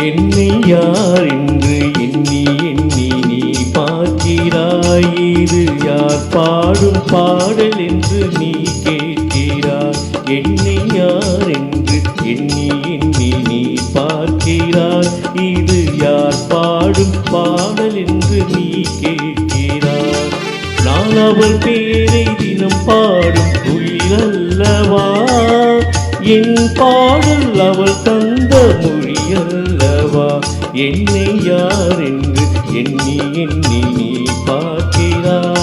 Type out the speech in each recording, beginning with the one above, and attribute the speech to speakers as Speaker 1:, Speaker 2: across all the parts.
Speaker 1: என்னை யார் என்று எண்ணி எண்ணி நீ பார்க்கிறாய். இது யார் பாடும் பாடல் என்று நீ கேட்கிறாய். என்னை யார் என்று எண்ணி எண்ணி நீ பார்க்கிறாய். இது யார் பாடும் பாடல் என்று நீ கேட்கிறாய். நான் அவள் பேரை தினம் பாடும் உயிரல்லவா, என் பாடல் அவள் தந்த மொழியல்லவா. என்னை யார் என்று எண்ணி எண்ணி நீ பார்க்கிறாய்.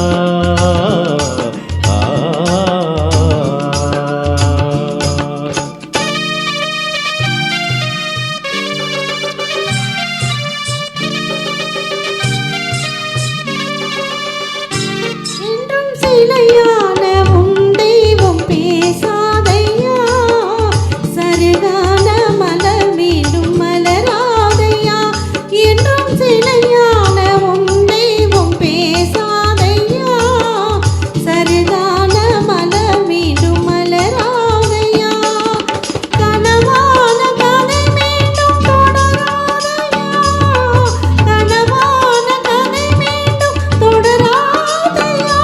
Speaker 2: சிலையான உன் தெய்வம் பேசாதையா, சருகான மலர் மீண்டும் மலராதையா. என்றும் சிலையான உன் தெய்வம் பேசாதையா, சருகான மலர் மீண்டும் மலராதையா. கனவான கதை மீண்டும் தொடராதையா, கனவான கதை மீண்டும் தொடராதையா.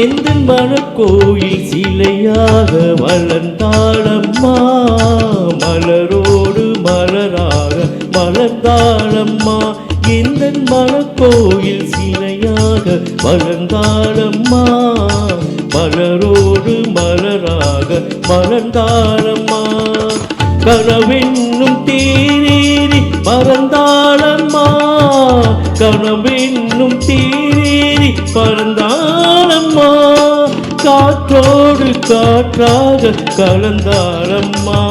Speaker 1: எந்த மனக்கோயில் சிலையாக வளர்ந்தாளம்மா, மலரோடு மலராக மலர்ந்தாளம்மா. எந்த மனக்கோயில் சிலையாக வளர்ந்தாளம்மா, மலரோடு மலராக மலர்ந்தாளம்மா. கனவென்னும் தேரேறி பறந்தாளம்மா, கனவென்னும் தேரேறி பறந்தாளம்மா. காற்றோடு காற்றாக கலந்தாளம்மா.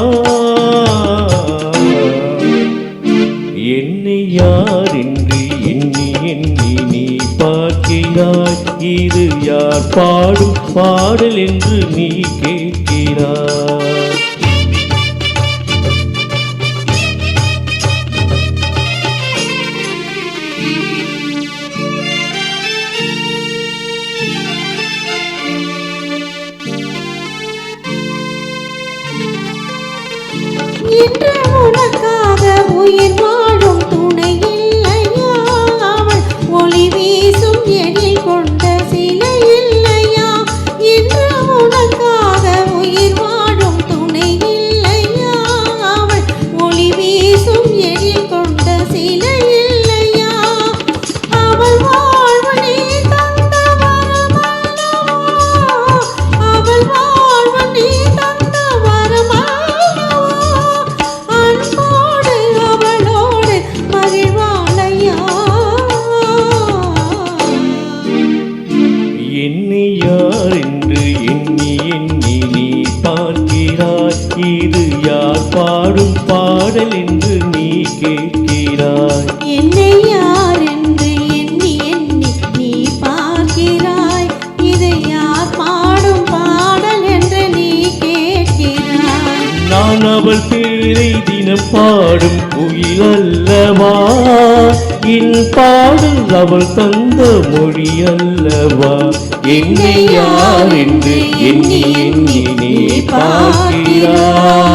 Speaker 1: என்னை யார் என்று எண்ணி எண்ணி நீ பார்க்கிறாய். இது யார் பாடும் பாடல் என்று நீ கேட்கிறாய்.
Speaker 2: இன்று உனக்காக உயிர் வாழும் துணை இல்லையா, அவள் ஒளி வீசும் எழில் கொண்ட சிலை இல்லையா. இன்று உனக்காக உயிர் வாழும் துணை இல்லையா, அவள் ஒளி வீசும் எழில் கொண்ட சிலை இல்லையா. அவள் வாழ்வு நீ தந்த வரமல்லவா, அவள் வாழ்வு நீ தந்த வரமல்லவா.
Speaker 1: என்னை யார் என்று எண்ணி எண்ணி நீ பார்க்கிறாய். இது யார் பாடும் பாடல் என்று நீ கேட்கிறாய்.
Speaker 2: என்னை யார் என்று எண்ணி எண்ணி நீ பார்க்கிறாய். இதை யார் பாடும் பாடல் என்று நீ கேட்கிறாய்.
Speaker 1: நான் அவள் பேரை தினம் பாடும் குயிலல்லவா, என் பாடல் அவள் தந்த மொழி அல்லவா. என்னை யார் என்று எண்ணி எண்ணி நீ பார்க்கிறாய்.